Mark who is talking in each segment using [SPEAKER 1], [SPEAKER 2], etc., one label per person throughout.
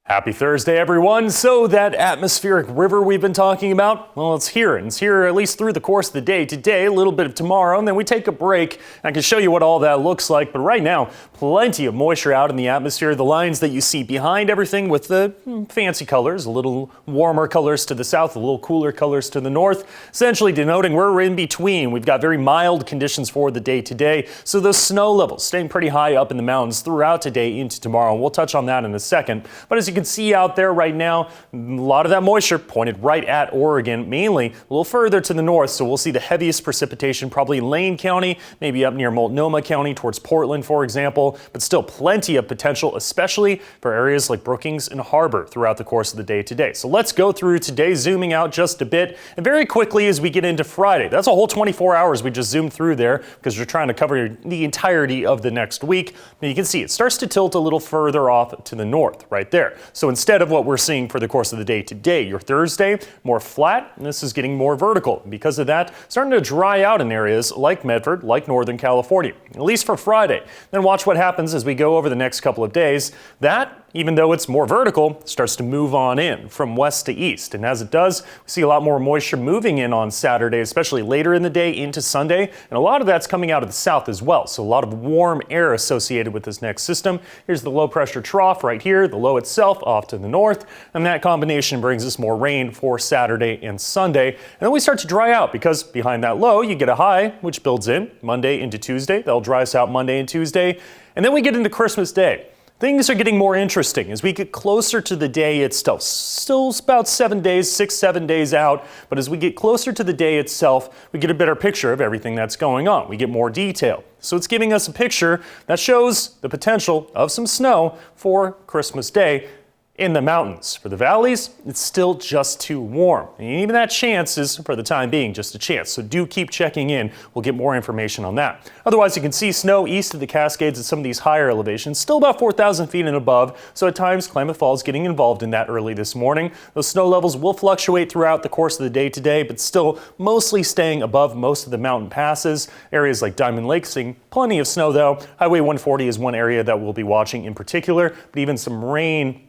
[SPEAKER 1] Happy Thursday, everyone. So that atmospheric river we've been talking about, well, it's here. And it's here at least through the course of the day today, a little bit of tomorrow, and then we take a break. I can show you what all that looks like. But right now, plenty of moisture out in the atmosphere. The lines that you see behind everything with the fancy colors, a little warmer colors to the south, a little cooler colors to the north, essentially denoting we're in between. We've got very mild conditions for the day today. So those snow levels staying pretty high up in the mountains throughout today into tomorrow. We'll touch on that in a second. But as you can see out there right now, a lot of that moisture pointed right at Oregon, mainly a little further to the north. So we'll see the heaviest precipitation probably in Lane County, maybe up near Multnomah County towards Portland, for example, but still plenty of potential, especially for areas like Brookings and Harbor throughout the course of the day today. So let's go through today, zooming out just a bit, and very quickly as we get into Friday. That's a whole 24 hours we just zoomed through there because we're trying to cover the entirety of the next week. And you can see it starts to tilt a little further off to the north right there. So instead of what we're seeing for the course of the day today, your Thursday, more flat, and this is getting more vertical. Because of that, starting to dry out in areas like Medford, like Northern California, at least for Friday. Then watch what happens as we go over the next couple of days. That, even though it's more vertical, starts to move on in from west to east. And as it does, we see a lot more moisture moving in on Saturday, especially later in the day into Sunday. And a lot of that's coming out of the south as well. So a lot of warm air associated with this next system. Here's the low pressure trough right here, the low itself off to the north. And that combination brings us more rain for Saturday and Sunday. And then we start to dry out because behind that low, you get a high, which builds in Monday into Tuesday. That'll dry us out Monday and Tuesday. And then we get into Christmas Day. Things are getting more interesting as we get closer to the day itself. Still about 7 days, 6-7 days out, but as we get closer to the day itself, we get a better picture of everything that's going on. We get more detail. So it's giving us a picture that shows the potential of some snow for Christmas Day in the mountains. For the valleys, it's still just too warm. And even that chance is, for the time being, just a chance. So do keep checking in. We'll get more information on that. Otherwise, you can see snow east of the Cascades at some of these higher elevations, still about 4,000 feet and above. So at times, Klamath Falls getting involved in that early this morning. Those snow levels will fluctuate throughout the course of the day today, but still mostly staying above most of the mountain passes. Areas like Diamond Lake seeing plenty of snow, though. Highway 140 is one area that we'll be watching in particular, but even some rain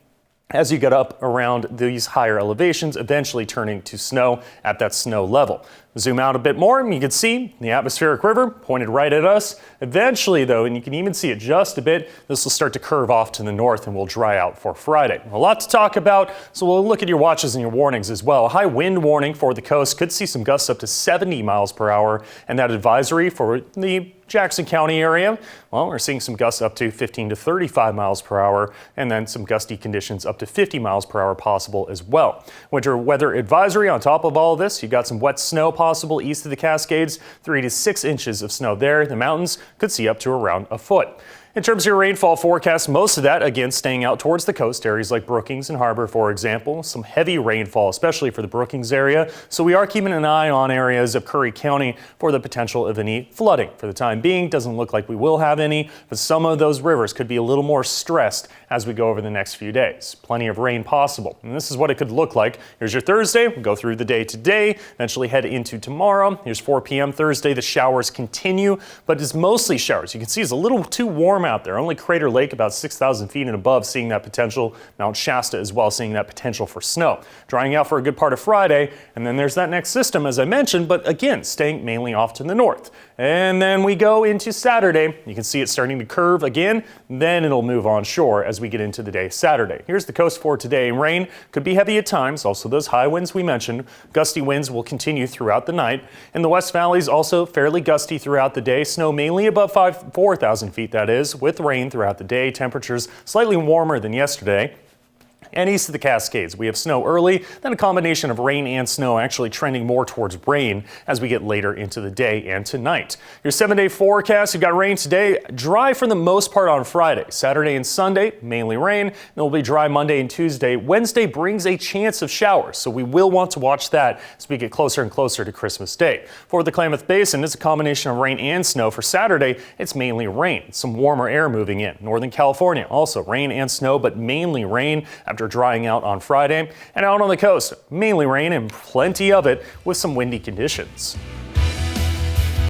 [SPEAKER 1] as you get up around these higher elevations, eventually turning to snow at that snow level. Zoom out a bit more and you can see the atmospheric river pointed right at us. Eventually though, and you can even see it just a bit, this will start to curve off to the north and will dry out for Friday. A lot to talk about, so we'll look at your watches and your warnings as well. A high wind warning for the coast, could see some gusts up to 70 miles per hour, and that advisory for the Jackson County area, well, we're seeing some gusts up to 15 to 35 miles per hour, and then some gusty conditions up to 50 miles per hour possible as well. Winter weather advisory on top of all of this, you've got some wet snow possible east of the Cascades, 3 to 6 inches of snow there. The mountains could see up to around a foot. In terms of your rainfall forecast, most of that, again, staying out towards the coast, areas like Brookings and Harbor, for example. Some heavy rainfall, especially for the Brookings area. So we are keeping an eye on areas of Curry County for the potential of any flooding. For the time being, doesn't look like we will have any, but some of those rivers could be a little more stressed as we go over the next few days. Plenty of rain possible. And this is what it could look like. Here's your Thursday. We'll go through the day today, eventually head into tomorrow. Here's 4 p.m. Thursday. The showers continue, but it's mostly showers. You can see it's a little too warm out there. Only Crater Lake about 6,000 feet and above seeing that potential. Mount Shasta as well seeing that potential for snow. Drying out for a good part of Friday, and then there's that next system as I mentioned, but again staying mainly off to the north. And then we go into Saturday. You can see it starting to curve again, then it'll move on shore as we get into the day Saturday. Here's the coast for today. Rain could be heavy at times, also those high winds we mentioned. Gusty winds will continue throughout the night. In the West Valleys also fairly gusty throughout the day. Snow mainly above 4,000 feet, that is, with rain throughout the day. Temperatures slightly warmer than yesterday. And east of the Cascades, we have snow early, then a combination of rain and snow actually trending more towards rain as we get later into the day and tonight. Your 7-day forecast, you've got rain today, dry for the most part on Friday. Saturday and Sunday, mainly rain. Then it will be dry Monday and Tuesday. Wednesday brings a chance of showers, so we will want to watch that as we get closer and closer to Christmas Day. For the Klamath Basin, it's a combination of rain and snow. For Saturday, it's mainly rain. Some warmer air moving in. Northern California, also rain and snow, but mainly rain after drying out on Friday. And out on the coast, mainly rain and plenty of it with some windy conditions.